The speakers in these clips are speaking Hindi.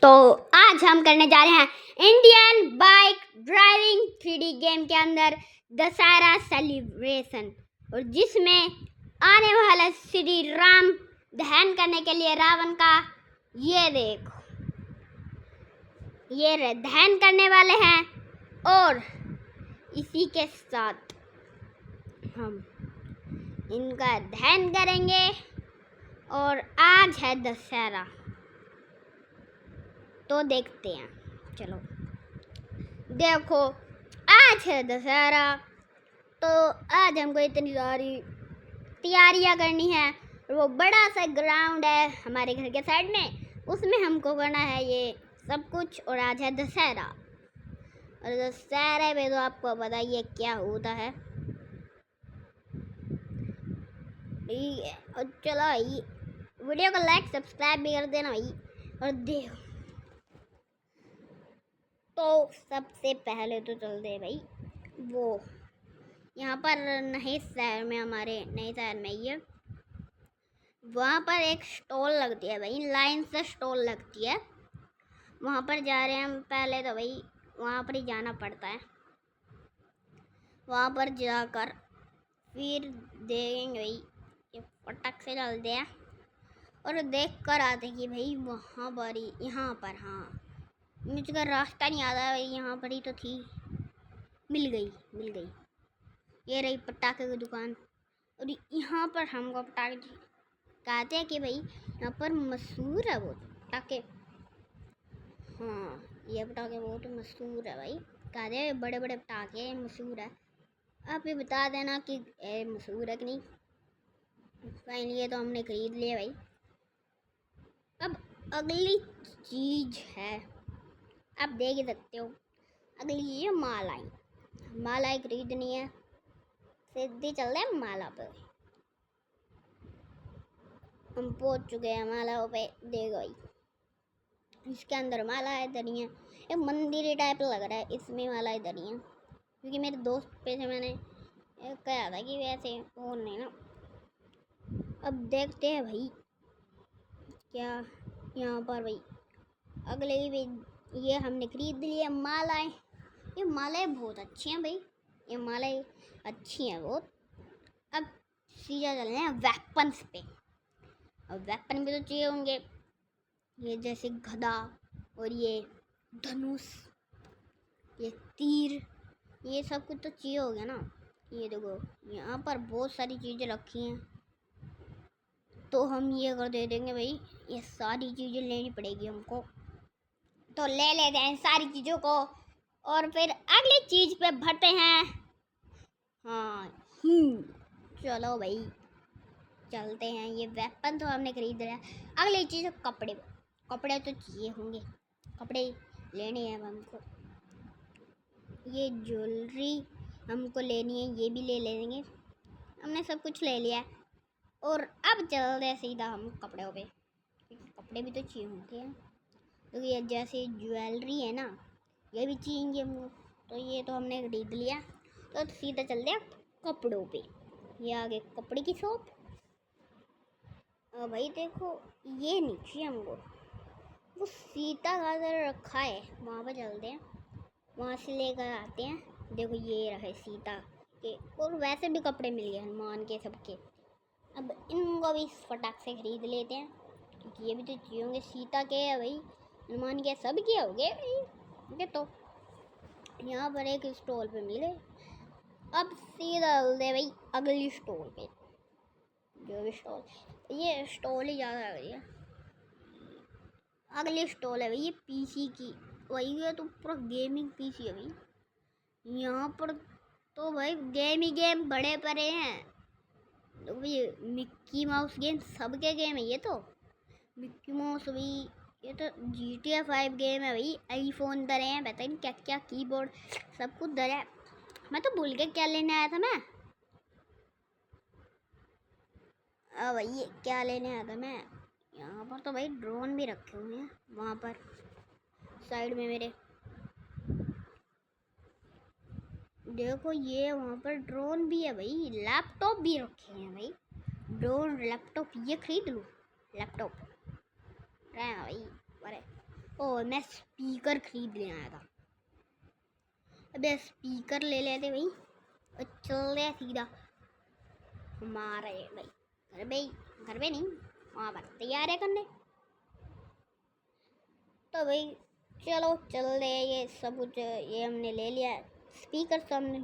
तो आज हम करने जा रहे हैं Indian bike driving 3D game के अंदर दशहरा सेलिब्रेशन, और जिसमें आने वाला श्री राम दहन करने के लिए रावण का ये देखो ये दहन करने वाले हैं। और इसी के साथ हम इनका दहन करेंगे। और आज है दशहरा, तो देखते हैं। चलो देखो, आज है दशहरा, तो आज हमको इतनी सारी तैयारियां करनी है। वो बड़ा सा ग्राउंड है हमारे घर के साइड में, उसमें हमको करना है ये सब कुछ। और आज है दशहरा, और दशहरे में तो आपको पता ही है क्या होता है। ठीक है, और चलो भाई वीडियो को लाइक सब्सक्राइब भी कर देना भाई। और देखो, तो सबसे पहले तो चलते हैं भाई वो यहाँ पर नए शहर में, हमारे नए शहर में ही है, वहाँ पर एक स्टॉल लगती है भाई, लाइन से स्टॉल लगती है। वहाँ पर जा रहे हैं हम। पहले तो भाई वहाँ पर ही जाना पड़ता है। वहाँ पर जाकर फिर देखेंगे भाई, ये फटक से चलते हैं और देख कर आते हैं कि भाई वहाँ पर ही, यहाँ पर, हाँ मुझे रास्ता नहीं आता भाई, यहाँ पर ही तो थी। मिल गई। ये रही पटाखे की दुकान। और यहाँ पर हमको पटाखे कहते हैं कि भाई यहाँ पर मशहूर है वो पटाखे। हाँ, ये पटाखे बहुत मशहूर है भाई, कहते हैं बड़े बड़े पटाखे मशहूर है। आप ये बता देना कि मशहूर है कि नहीं। फाइनली ये तो हमने खरीद लिया भाई। अब अगली चीज़ है, आप देख ही सकते हो, अगली ये मालाएं खरीदनी है। सीधे चल रहे हैं माला पे। हम पहुंच चुके हैं मालाओं पे। देखो भाई, इसके अंदर मालाएं धरी हैं। एक मंदिर टाइप लग रहा है, इसमें मालाएं धरी हैं, क्योंकि मेरे दोस्त पे से मैंने कहा था कि वैसे वो नहीं ना। अब देखते हैं भाई क्या यहाँ पर भाई अगले ही ये हमने खरीद लिया मालाएं। ये मालाएं बहुत अच्छी हैं भाई, ये मालाएं अच्छी हैं बहुत। अब सीधा चल रहे हैं वेपन्स पे। अब वेपन भी तो चाहिए होंगे, ये जैसे गदा और ये धनुष, ये तीर, ये सब कुछ तो चाहिए हो गया ना। ये देखो यहाँ पर बहुत सारी चीज़ें रखी हैं, तो हम ये कर दे देंगे भाई। ये सारी चीज़ें लेनी पड़ेगी हमको, तो ले लेते हैं सारी चीज़ों को और फिर अगली चीज़ पे भरते हैं। हाँ चलो भाई चलते हैं। ये वेपन तो हमने खरीद लिया। अगली चीज़ कपड़े तो चाहिए होंगे, कपड़े लेने हैं हमको। ये ज्वेलरी हमको लेनी है, ये भी ले लेंगे। हमने सब कुछ ले लिया। और अब चलते हैं सीधा हम कपड़ों पे, कपड़े भी तो चाहिए होंगे। तो ये जैसे ज्वेलरी है ना, ये भी चाहिए हमको, तो ये तो हमने खरीद लिया। तो सीधा चलते हैं कपड़ों पे। ये आगे कपड़े की शॉप। भाई देखो, ये नीचे हमको वो सीता का रखा है, वहाँ पर चलते हैं, वहाँ से लेकर आते हैं। देखो ये रहे सीता के, और वैसे भी कपड़े मिल गए हनुमान के सबके। अब इनको भी फटाक से खरीद लेते हैं, क्योंकि ये भी तो चाहिए होंगे। सीता के है भाई, हनुमान के सब के हो गए भाई। ये तो यहाँ पर एक स्टॉल पे मिले। अब सीधा चलते भाई अगली स्टॉल पे। जो भी स्टॉल, ये स्टॉल ही ज़्यादा है भैया। अगली स्टॉल है भाई ये पीसी की, वही है तो पूरा गेमिंग पीसी है भाई। यहाँ पर तो भाई गेम ही गेम बड़े पड़े हैं। तो भाई मिक्की माउस गेम सबके गेम है। ये तो मिक्की माउस भी, ये तो GTA 5 गेम है भाई। आईफोन धरे हैं, पता नहीं क्या क्या, कीबोर्ड सब कुछ धरे हैं। मैं तो भूल के क्या लेने आया था मैं। भाई ये क्या लेने आया था मैं। यहाँ पर तो भाई ड्रोन भी रखे हुए हैं, वहाँ पर साइड में मेरे। देखो ये वहाँ पर ड्रोन भी है भाई, लैपटॉप भी रखे हैं भाई। ड्रोन लैपटॉप ये खरीद लूँ, लैपटॉप भाई। अरे और मैं स्पीकर खरीद ले आया था। अबे स्पीकर ले लेते भाई और चल रहे सीधा हमारे भाई घर पे नहीं वहाँ पर तैयार है करने। तो भाई चलो चल रहे ये सब कुछ ये हमने ले लिया। स्पीकर तो हमने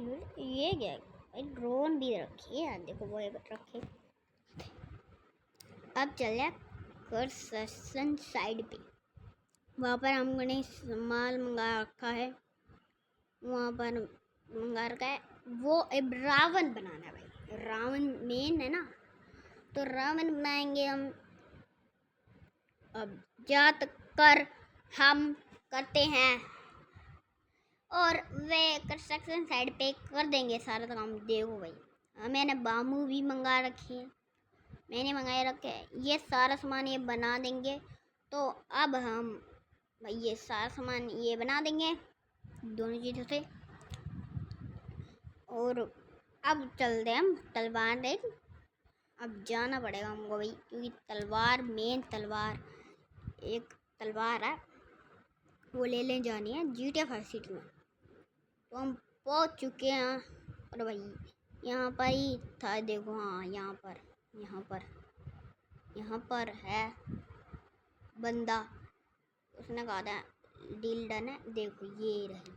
ये क्या भाई ड्रोन भी रखी है देखो वो रखे। अब चल जाए कंस्ट्रक्शन साइड पे। वहाँ पर हमने माल मंगा रखा है। वहाँ पर मंगा रखा है वो अब रावण बनाना है भाई। रावण मेन है ना तो रावण बनाएंगे हम। अब जा कर हम करते हैं और वे कंस्ट्रक्शन साइड पे कर देंगे सारा काम। देखो भाई मैंने बाम्बू भी मंगा रखी है। मैंने मंगाए रखे ये सारा सामान ये बना देंगे। तो अब हम भाई ये सारा सामान ये बना देंगे दोनों चीज़ों से। और अब चलते हैं हम तलवार ले। अब जाना पड़ेगा हमको भाई क्योंकि तलवार मेन तलवार एक तलवार है वो ले जानी है GTA 5 सिटी में। तो हम पहुंच चुके हैं और भाई यहाँ पर ही था देखो। हाँ यहाँ पर है बंदा उसने कहा था डील डन है। देखो ये रही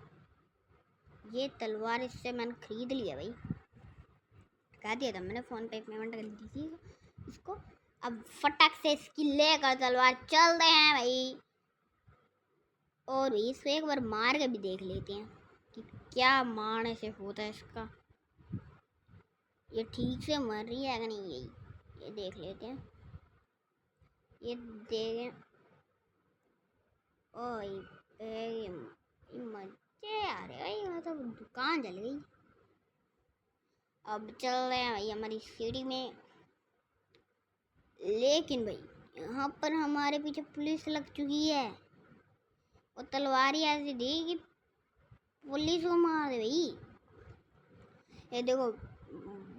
ये तलवार इससे मैंने खरीद लिया भाई। कह दिया था मैंने फ़ोन पे पेमेंट कर दी थी इसको। अब फटाक से इसकी लेकर तलवार चलते हैं भाई। और इसको एक बार मार के भी देख लेते हैं कि क्या मारने से होता है इसका। ये ठीक से मर रही है कि नहीं यही ये देख लेते हैं। ये देखें ओ ये मजे आ रहे भाई तो दुकान जल गई। अब चल रहे हैं भाई हमारी सिटी में। लेकिन भाई यहाँ पर हमारे पीछे पुलिस लग चुकी है और तलवारी ऐसी दी कि पुलिस को मार दे भाई। ये देखो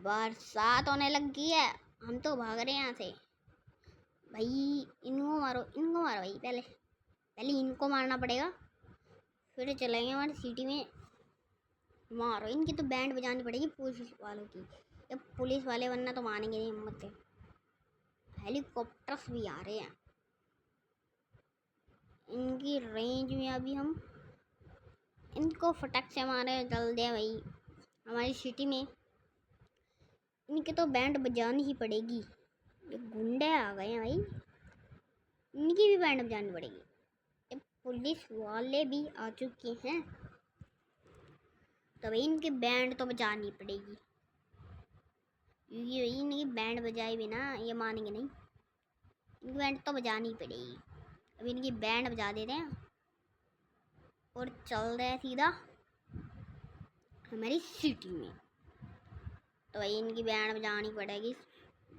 बरसात होने लग गई है हम तो भाग रहे हैं यहाँ से। भाई इनको मारो भाई। पहले इनको मारना पड़ेगा फिर चलेंगे हमारी सिटी में। मारो इनकी तो बैंड बजानी पड़ेगी पुलिस वालों की। ये पुलिस वाले वरना तो मानेंगे नहीं हिम्मत से। हेलीकॉप्टर्स भी आ रहे हैं इनकी रेंज में। अभी हम इनको फटक से मारे चल दे भाई हमारी सिटी में। इनके तो बैंड बजानी ही पड़ेगी। ये गुंडे आ गए हैं भाई इनकी भी बैंड बजानी पड़ेगी। ये पुलिस वाले भी आ चुके हैं तो भाई इनकी बैंड तो बजानी पड़ेगी क्योंकि भाई इनकी बैंड बजाए बिना ये मानेंगे नहीं। इनकी बैंड तो बजानी पड़ेगी। अब इनकी बैंड बजा देते हैं और चल रहे हैं सीधा हमारी सिटी में। तो भाई इनकी बैंड बजानी पड़ेगी।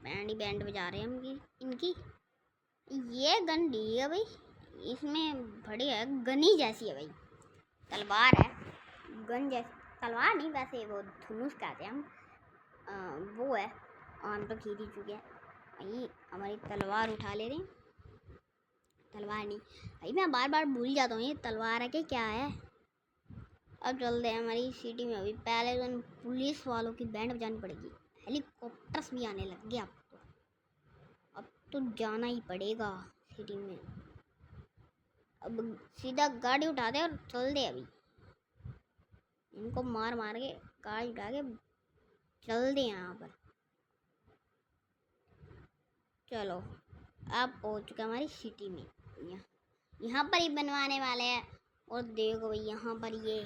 बैंड बजा रहे हैं हम इनकी। ये गन ली है भाई इसमें बढ़िया है गनी जैसी है भाई। तलवार है गन जैसी तलवार नहीं वैसे वो धनुष कहते हैं हम। वो है हम तो खरीद ही चुके हैं भाई। हमारी तलवार उठा ले रहे हैं। तलवार नहीं भाई मैं बार बार भूल जाता हूँ ये तलवार है कि क्या है। अब चलते हैं हमारी सिटी में। अभी पहले तो पुलिस वालों की बैंड बजानी पड़ेगी। हेलीकॉप्टर्स भी आने लग गए अब तो जाना ही पड़ेगा सिटी में। अब सीधा गाड़ी उठा दे और चल दे। अभी इनको मार के गाड़ी उठा के चल दे यहाँ पर। चलो अब पहुँच चुका हमारी सिटी में। यहाँ पर ही बनवाने वाले हैं। और देखो भाई यहाँ पर ये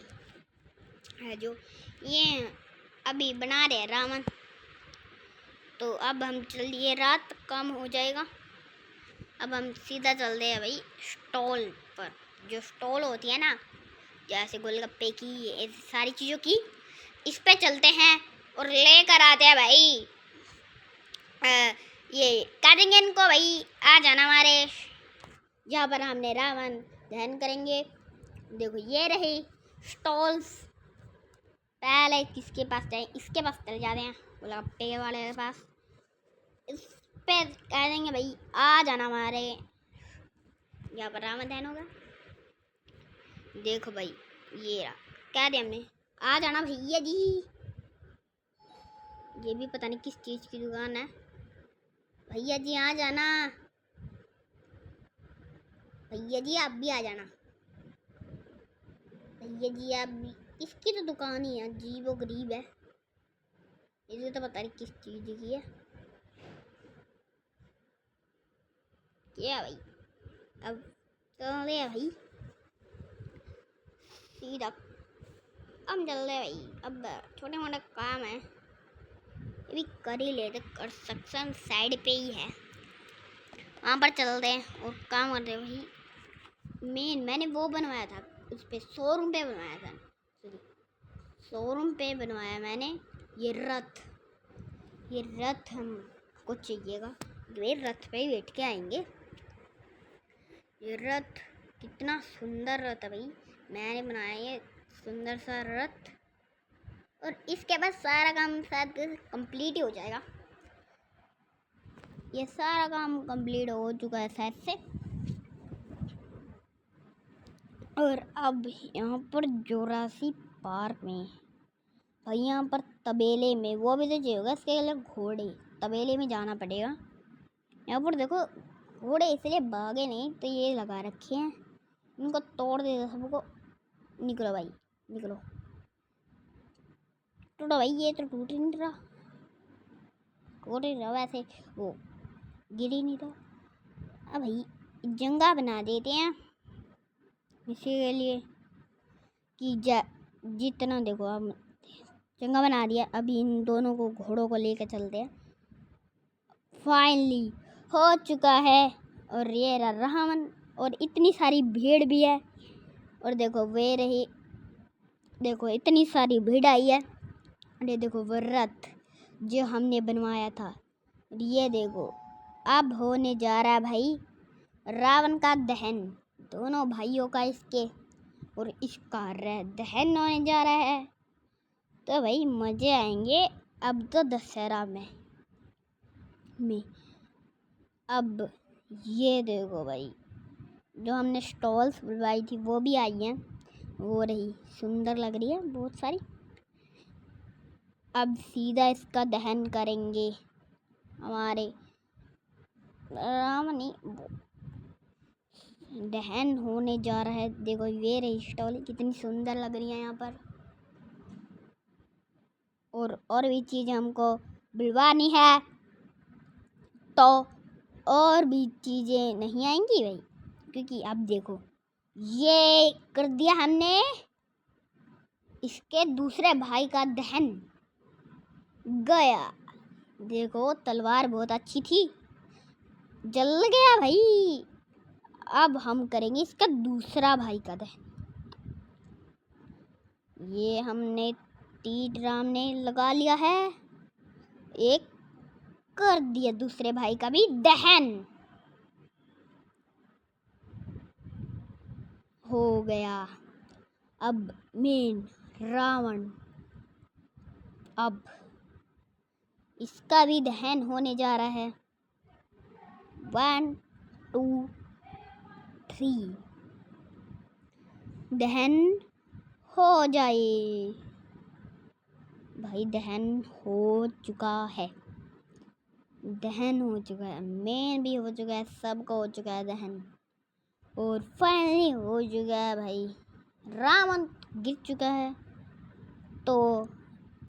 है जो ये अभी बना रहे हैं रावण। तो अब हम चलिए रात कम हो जाएगा। अब हम सीधा चल रहे हैं भाई स्टॉल पर। जो स्टॉल होती है ना जैसे गोलगप्पे की ये सारी चीज़ों की इस पे चलते हैं और लेकर आते हैं भाई। ये करेंगे इनको भाई आ जाना हमारे जहाँ पर हमने रावण दहन करेंगे। देखो ये रही स्टॉल्स। पहले किसके पास जाए इसके पास चले जाते हैं गोलगप्पे वाले के पास। इस पे कह देंगे भाई आ जाना हमारे यहाँ पर रावण दहन होगा। देखो भाई, ये रहा, कह दिया हमने आ जाना भैया जी। ये भी पता नहीं किस चीज़ की दुकान है। भैया जी आ जाना, भैया जी आप भी आ जाना, भैया जी आप भी। इसकी तो दुकान ही है, अजीबो गरीब है। इसे तो पता नहीं किस चीज़ की है। क्या भाई, अब चल रहे भाई सीधा, अब चल रहे भाई। अब छोटे मोटे काम है, ये भी कर ही लेते। कंस्ट्रक्शन साइड पे ही है, वहाँ पर चलते हैं और काम करते हैं भाई। मैंने वो बनवाया था, उस पर शोरूम पे बनवाया था, शोरूम पे बनवाया मैंने। ये रथ हमको चाहिएगा, ये रथ पे ही बैठ के आएंगे। ये रथ कितना सुंदर रथ है भाई, मैंने बनाया ये सुंदर सा रथ। और इसके बाद सारा काम शायद कंप्लीट ही हो जाएगा। ये सारा काम कंप्लीट हो चुका है शायद से। और अब यहाँ पर जोरासी पार्क में भाई, यहाँ पर तबेले में वो भी तो चाहिए होगा, इसके लिए घोड़े, तबेले में जाना पड़ेगा। यहाँ पर देखो घोड़े इसलिए भागे नहीं तो ये लगा रखे हैं, इनको तोड़ दे सबको। निकलो भाई निकलो, टूटो भाई, ये तो टूट ही नहीं रहा, टूट ही रहा वैसे, वो गिर ही नहीं रहा। अब भाई जंगा बना देते हैं इसी के लिए कि जितना देखो, अब जंगा बना दिया। अभी इन दोनों को, घोड़ों को लेकर चलते हैं। फाइनली हो चुका है। और ये रावण, और इतनी सारी भीड़ भी है। और देखो वे रही, देखो इतनी सारी भीड़ आई है। और ये देखो वो रथ जो हमने बनवाया था। और ये देखो अब होने जा रहा है भाई रावण का दहन, दोनों भाइयों का इसके और इसका दहन होने जा रहा है। तो भाई मज़े आएंगे अब तो दशहरा में। अब ये देखो भाई, जो हमने स्टॉल्स बुलवाई थी वो भी आई हैं, वो रही, सुंदर लग रही है बहुत सारी। अब सीधा इसका दहन करेंगे हमारे राम, नहीं दहन होने जा रहा है। देखो ये रही स्टॉल, कितनी सुंदर लग रही है यहाँ पर। और भी चीज़ हमको बुलवानी है, तो और भी चीज़ें नहीं आएंगी भाई, क्योंकि अब देखो ये कर दिया हमने इसके दूसरे भाई का दहन। गया, देखो तलवार बहुत अच्छी थी, जल गया भाई। अब हम करेंगे इसका दूसरा भाई का दहन। ये हमने तीर राम ने लगा लिया है, एक कर दिया दूसरे भाई का भी दहन हो गया। अब मेन रावण, अब इसका भी दहन होने जा रहा है। 1 2 3 दहन हो जाए भाई, दहन हो चुका है, दहन हो चुका है, मेन भी हो चुका है, सबका हो चुका है दहन। और फाइनली हो चुका है भाई, रावण गिर चुका है। तो